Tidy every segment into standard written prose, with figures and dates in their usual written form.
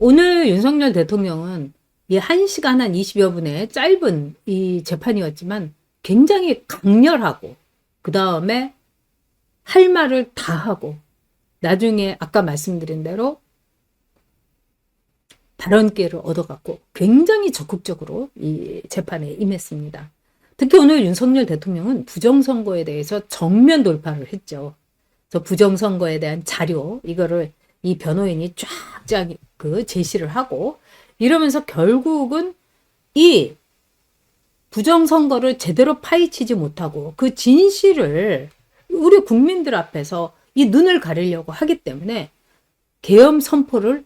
오늘 윤석열 대통령은 이 1시간 한 20여 분의 짧은 이 재판이었지만 굉장히 강렬하고 그 다음에 할 말을 다 하고 나중에 아까 말씀드린 대로 발언 기회를 얻어갖고 굉장히 적극적으로 이 재판에 임했습니다. 특히 오늘 윤석열 대통령은 부정선거에 대해서 정면 돌파를 했죠. 그래서 부정선거에 대한 자료 이거를 이 변호인이 쫙쫙 그 제시를 하고 이러면서 결국은 이 부정선거를 제대로 파헤치지 못하고 그 진실을 우리 국민들 앞에서 이 눈을 가리려고 하기 때문에 계엄 선포를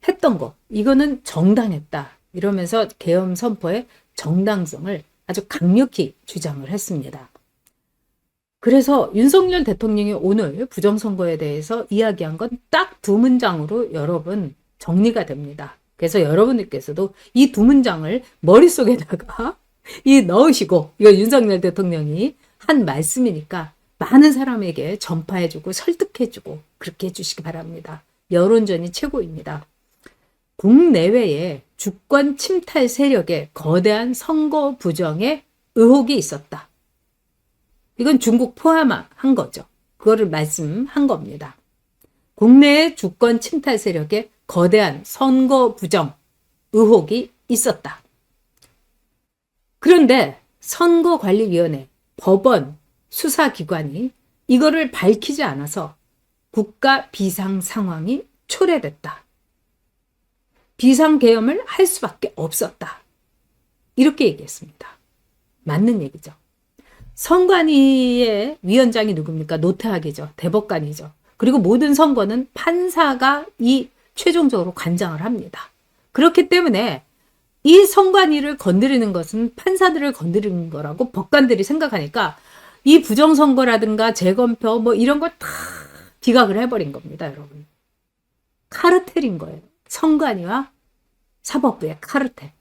했던 거 이거는 정당했다 이러면서 계엄 선포의 정당성을 아주 강력히 주장을 했습니다. 그래서 윤석열 대통령이 오늘 부정선거에 대해서 이야기한 건 딱 두 문장으로 여러분 정리가 됩니다. 그래서 여러분들께서도 이 두 문장을 머릿속에다가 넣으시고 이거 윤석열 대통령이 한 말씀이니까 많은 사람에게 전파해주고 설득해주고 그렇게 해주시기 바랍니다. 여론전이 최고입니다. 국내외에 주권 침탈 세력의 거대한 선거 부정의 의혹이 있었다. 이건 중국 포함한 거죠. 그거를 말씀한 겁니다. 국내의 주권 침탈 세력의 거대한 선거 부정 의혹이 있었다. 그런데 선거관리위원회, 법원, 수사기관이 이거를 밝히지 않아서 국가 비상 상황이 초래됐다. 비상계엄을 할 수밖에 없었다. 이렇게 얘기했습니다. 맞는 얘기죠. 선관위의 위원장이 누굽니까? 노태학이죠. 대법관이죠. 그리고 모든 선거는 판사가 이 최종적으로 관장을 합니다. 그렇기 때문에 이 선관위를 건드리는 것은 판사들을 건드리는 거라고 법관들이 생각하니까 이 부정선거라든가 재검표 뭐 이런 걸 다 기각을 해버린 겁니다, 여러분. 카르텔인 거예요. 선관위와 사법부의 카르텔.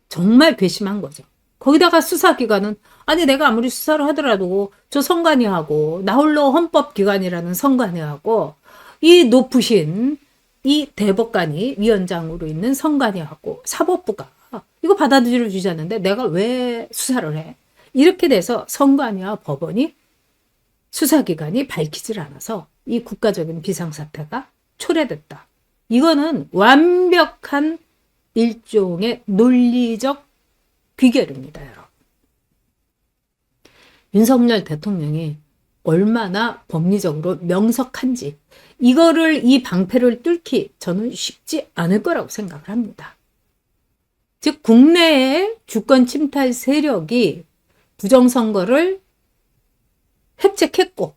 정말 괘씸한 거죠. 거기다가 수사기관은 아니 내가 아무리 수사를 하더라도 저 선관위하고 나 홀로 헌법기관이라는 선관위하고 이 높으신 이 대법관이 위원장으로 있는 선관위하고 사법부가 이거 받아들여 주지 않는데 내가 왜 수사를 해? 이렇게 돼서 선관위와 법원이 수사기관이 밝히질 않아서 이 국가적인 비상사태가 초래됐다. 이거는 완벽한 일종의 논리적 귀결입니다, 여러분. 윤석열 대통령이 얼마나 법리적으로 명석한지 이거를 이 방패를 뚫기 저는 쉽지 않을 거라고 생각을 합니다. 즉 국내의 주권 침탈 세력이 부정선거를 획책했고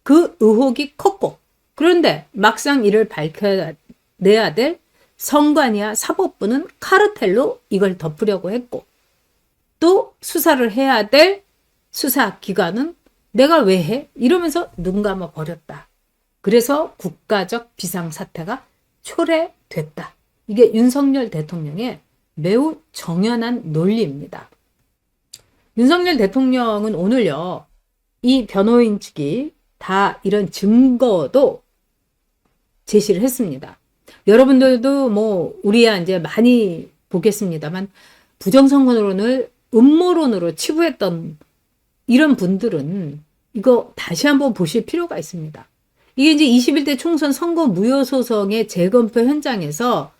그 의혹이 컸고 그런데 막상 이를 밝혀내야 될 선관위와 사법부는 카르텔로 이걸 덮으려고 했고 또 수사를 해야 될 수사기관은 내가 왜 해? 이러면서 눈 감아 버렸다. 그래서 국가적 비상사태가 초래됐다. 이게 윤석열 대통령의 매우 정연한 논리입니다. 윤석열 대통령은 오늘요. 이 변호인 측이 다 이런 증거도 제시를 했습니다. 여러분들도 뭐 우리야 이제 많이 보겠습니다만 부정선거론을 음모론으로 치부했던 이런 분들은 이거 다시 한번 보실 필요가 있습니다. 이게 이제 21대 총선 선거 무효소송의 재검표 현장에서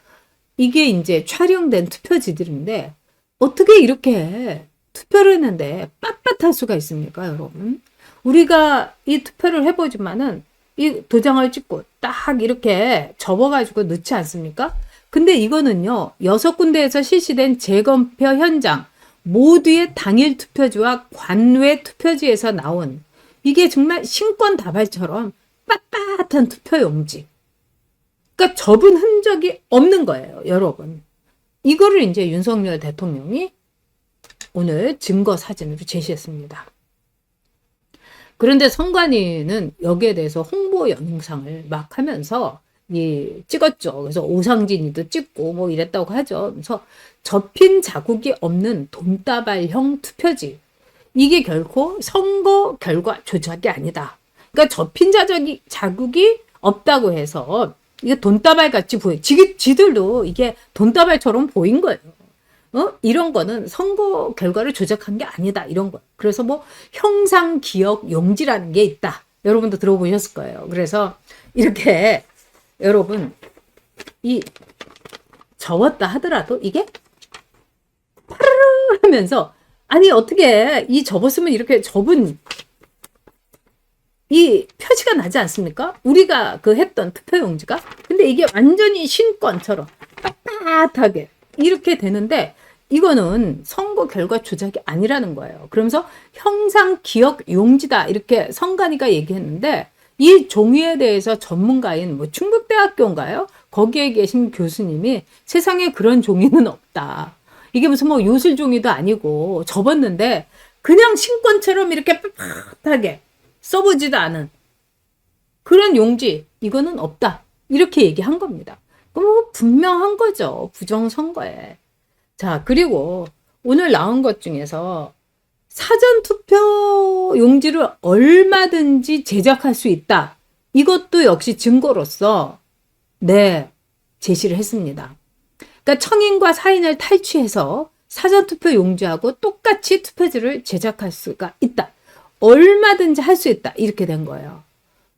이게 이제 촬영된 투표지들인데 어떻게 이렇게 투표를 했는데 빳빳할 수가 있습니까, 여러분? 우리가 이 투표를 해보지만은 이 도장을 찍고 딱 이렇게 접어가지고 넣지 않습니까? 근데 이거는요, 6군데에서 실시된 재검표 현장 모두의 당일 투표지와 관외 투표지에서 나온 이게 정말 신권다발처럼 빳빳한 투표용지. 그러니까 접은 흔적이 없는 거예요, 여러분. 이거를 이제 윤석열 대통령이 오늘 증거 사진으로 제시했습니다. 그런데 선관위는 여기에 대해서 홍보 영상을 막 하면서 찍었죠. 그래서 오상진이도 찍고 뭐 이랬다고 하죠. 그래서 접힌 자국이 없는 돈다발형 투표지. 이게 결코 선거 결과 조작이 아니다. 그러니까 접힌 자국이 없다고 해서 이게 돈다발 같이 보여. 지들도 이게 돈다발처럼 보인 거예요. 이런 거는 선거 결과를 조작한 게 아니다. 이런 거. 그래서 뭐 형상 기억 용지라는 게 있다. 여러분도 들어보셨을 거예요. 그래서 이렇게 여러분 이 접었다 하더라도 이게 파르르 하면서 아니 어떻게 이 접었으면 이렇게 접은 이 표시가 나지 않습니까? 우리가 그 했던 투표용지가. 근데 이게 완전히 신권처럼 빳빳하게 이렇게 되는데 이거는 선거 결과 조작이 아니라는 거예요. 그러면서 형상 기억 용지다 이렇게 선관위가 얘기했는데 이 종이에 대해서 전문가인 뭐 충북대학교인가요? 거기에 계신 교수님이 세상에 그런 종이는 없다. 이게 무슨 뭐 요술 종이도 아니고 접었는데 그냥 신권처럼 이렇게 빳빳하게 써보지도 않은 그런 용지 이거는 없다. 이렇게 얘기한 겁니다. 그럼 뭐 분명한 거죠. 부정선거에. 자, 그리고 오늘 나온 것 중에서 사전투표 용지를 얼마든지 제작할 수 있다. 이것도 역시 증거로서 네, 제시를 했습니다. 그러니까 청인과 사인을 탈취해서 사전투표 용지하고 똑같이 투표지를 제작할 수가 있다. 얼마든지 할 수 있다. 이렇게 된 거예요.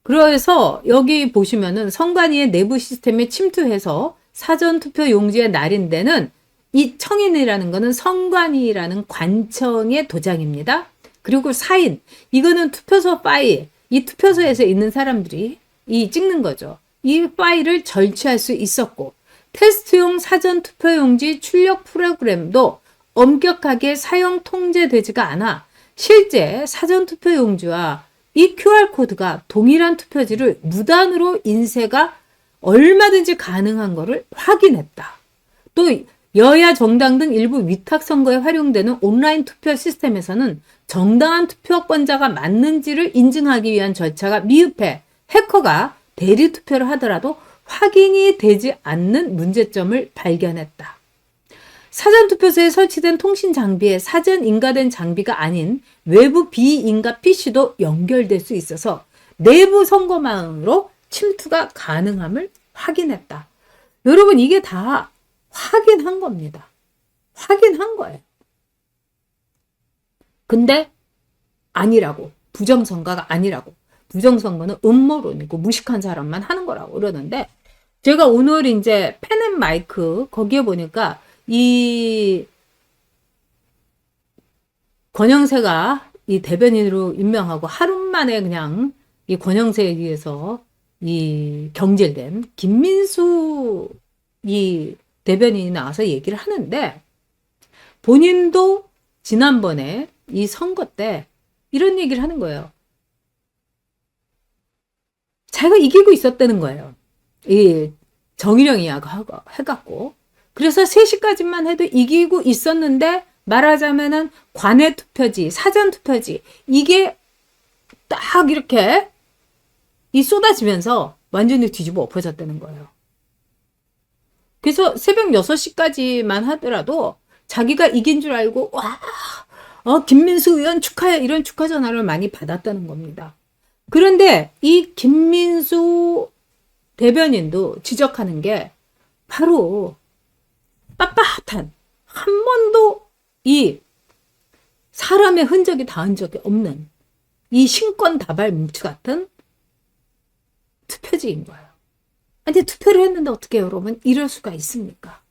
그래서 여기 보시면은 선관위의 내부 시스템에 침투해서 사전투표 용지의 날인데는 이 청인이라는 거는 선관위라는 관청의 도장입니다. 그리고 사인, 이거는 투표소 파일, 이 투표소에서 있는 사람들이 이 찍는 거죠. 이 파일을 절취할 수 있었고 테스트용 사전투표용지 출력 프로그램도 엄격하게 사용 통제되지가 않아 실제 사전투표용지와 이 QR코드가 동일한 투표지를 무단으로 인쇄가 얼마든지 가능한 것을 확인했다. 또 여야 정당 등 일부 위탁선거에 활용되는 온라인 투표 시스템에서는 정당한 투표권자가 맞는지를 인증하기 위한 절차가 미흡해 해커가 대리 투표를 하더라도 확인이 되지 않는 문제점을 발견했다. 사전투표소에 설치된 통신 장비에 사전 인가된 장비가 아닌 외부 비인가 PC도 연결될 수 있어서 내부 선거망으로 침투가 가능함을 확인했다. 여러분 이게 다 확인한 겁니다. 확인한 거예요. 근데 아니라고. 부정선거가 아니라고. 부정선거는 음모론이고 무식한 사람만 하는 거라고 그러는데 제가 오늘 이제 펜앤마이크 거기에 보니까 이 권영세가 이 대변인으로 임명하고 하루 만에 그냥 이 권영세에 의해서 이 경질된 김민수 이 대변인이 나와서 얘기를 하는데 본인도 지난번에 이 선거 때 이런 얘기를 하는 거예요. 자기가 이기고 있었다는 거예요. 이 정일영이 해갖고. 그래서 3시까지만 해도 이기고 있었는데 말하자면은 관외 투표지, 사전 투표지 이게 딱 이렇게 이 쏟아지면서 완전히 뒤집어 엎어졌다는 거예요. 그래서 새벽 6시까지만 하더라도 자기가 이긴 줄 알고 와, 김민수 의원 축하해 이런 축하 전화를 많이 받았다는 겁니다. 그런데 이 김민수 대변인도 지적하는 게 바로 빳빳한 한 번도 이 사람의 흔적이 닿은 적이 없는 이 신권 다발 뭉치 같은 투표지인 거예요. 근데 투표를 했는데 어떻게 여러분 이럴 수가 있습니까?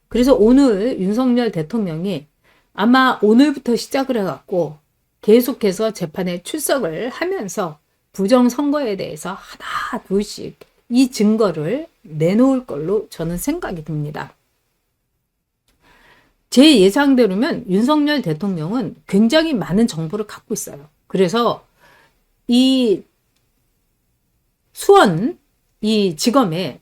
그래서 오늘 윤석열 대통령이 아마 오늘부터 시작을 해갖고 계속해서 재판에 출석을 하면서 부정선거에 대해서 하나 둘씩 이 증거를 내놓을 걸로 저는 생각이 듭니다. 제 예상대로면 윤석열 대통령은 굉장히 많은 정보를 갖고 있어요. 그래서 이 수원 이 지검에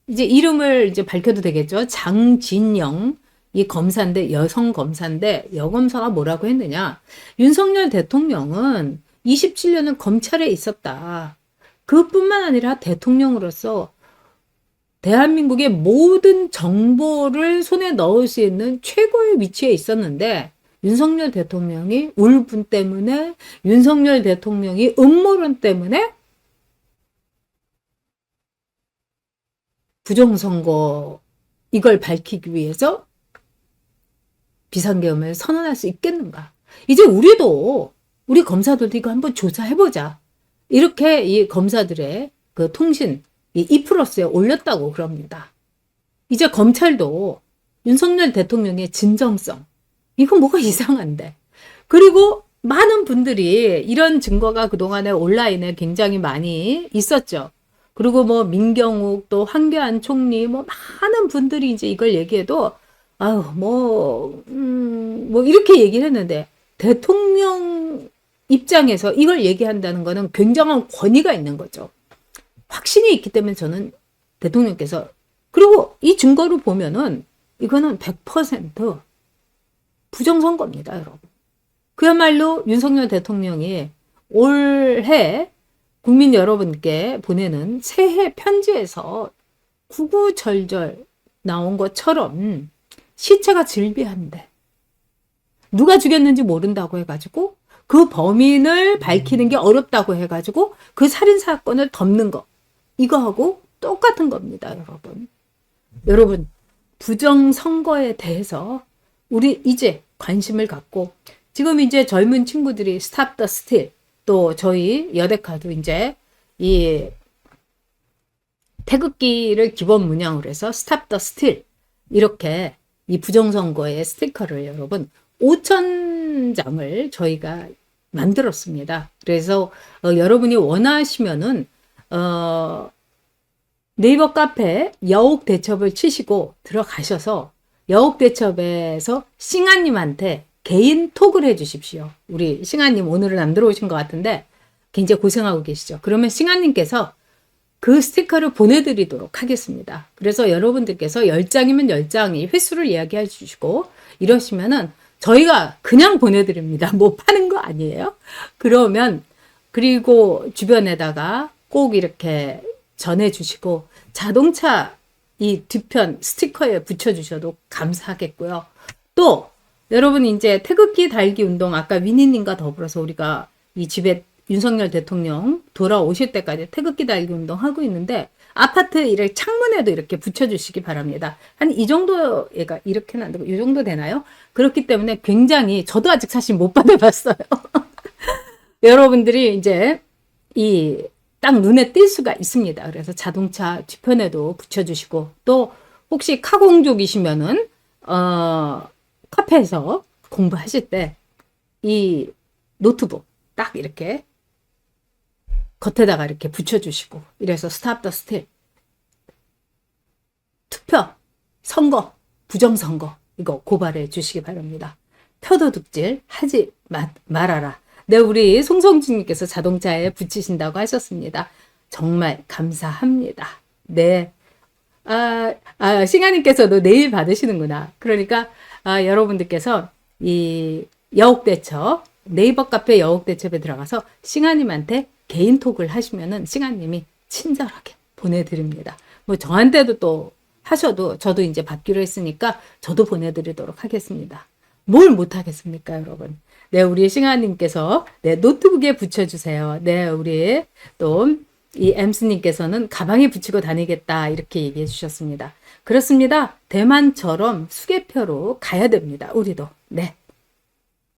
이제 이름을 이제 밝혀도 되겠죠. 장진영 이 검사인데 여성 검사인데 여검사가 뭐라고 했느냐. 윤석열 대통령은 27년은 검찰에 있었다. 그뿐만 아니라 대통령으로서 대한민국의 모든 정보를 손에 넣을 수 있는 최고의 위치에 있었는데 윤석열 대통령이 울분 때문에 윤석열 대통령이 음모론 때문에 부정선거 이걸 밝히기 위해서 비상계엄을 선언할 수 있겠는가? 이제 우리 검사들도 이거 한번 조사해보자. 이렇게 이 검사들의 그 통신, 이 E+에 올렸다고 그럽니다. 이제 검찰도 윤석열 대통령의 진정성, 이거 뭐가 이상한데. 그리고 많은 분들이 이런 증거가 그동안에 온라인에 굉장히 많이 있었죠. 그리고 뭐 민경욱 또 황교안 총리 뭐 많은 분들이 이제 이걸 얘기해도 아유 뭐 이렇게 얘기를 했는데 대통령 입장에서 이걸 얘기한다는 거는 굉장한 권위가 있는 거죠. 확신이 있기 때문에 저는 대통령께서 그리고 이 증거를 보면은 이거는 100% 부정선거입니다, 여러분. 그야말로 윤석열 대통령이 올해 국민 여러분께 보내는 새해 편지에서 구구절절 나온 것처럼 시체가 질비한데 누가 죽였는지 모른다고 해가지고 그 범인을 밝히는 게 어렵다고 해가지고 그 살인사건을 덮는 거 이거하고 똑같은 겁니다, 여러분. 여러분, 부정선거에 대해서 우리 이제 관심을 갖고 지금 이제 젊은 친구들이 스탑 더 스틸 또 저희 여대카도 이제 이 태극기를 기본 문양으로 해서 스탑 더 스틸 이렇게 이 부정선거의 스티커를 여러분 5,000장을 저희가 만들었습니다. 그래서 여러분이 원하시면은 네이버 카페 여옥대첩을 치시고 들어가셔서 여옥대첩에서 싱아님한테 개인 톡을 해주십시오. 우리 싱아님 오늘은 안 들어오신 것 같은데 굉장히 고생하고 계시죠. 그러면 싱아님께서 그 스티커를 보내드리도록 하겠습니다. 그래서 여러분들께서 10장이면 10장이 횟수를 이야기해 주시고 이러시면은 저희가 그냥 보내드립니다. 뭐 파는 거 아니에요. 그러면 그리고 주변에다가 꼭 이렇게 전해주시고 자동차 이 뒤편 스티커에 붙여주셔도 감사하겠고요. 또 여러분 이제 태극기 달기 운동 아까 위니님과 더불어서 우리가 이 집에 윤석열 대통령 돌아오실 때까지 태극기 달기 운동 하고 있는데 아파트 이렇게 창문에도 이렇게 붙여주시기 바랍니다. 한 이 정도 얘가 이렇게는 안 되고 이 정도 되나요? 그렇기 때문에 굉장히 저도 아직 사실 못 받아봤어요. 여러분들이 이제 이 딱 눈에 띌 수가 있습니다. 그래서 자동차 뒤편에도 붙여주시고 또 혹시 카공족이시면은 카페에서 공부하실 때 이 노트북 딱 이렇게 겉에다가 이렇게 붙여주시고 이래서 스탑 더 스틸 투표, 선거, 부정선거 이거 고발해 주시기 바랍니다. 표도둑질 하지 말아라. 네, 우리 송성준님께서 자동차에 붙이신다고 하셨습니다. 정말 감사합니다. 네. 싱아님께서도 내일 받으시는구나. 그러니까, 여러분들께서 이 여옥대첩, 네이버 카페 여옥대첩에 들어가서 싱아님한테 개인톡을 하시면은 싱아님이 친절하게 보내드립니다. 뭐 저한테도 또 하셔도 저도 이제 받기로 했으니까 저도 보내드리도록 하겠습니다. 뭘 못하겠습니까, 여러분? 네, 우리 싱아님께서 네, 노트북에 붙여주세요. 네, 우리 또 이 엠스님께서는 가방에 붙이고 다니겠다 이렇게 얘기해 주셨습니다. 그렇습니다. 대만처럼 수개표로 가야 됩니다. 우리도. 네.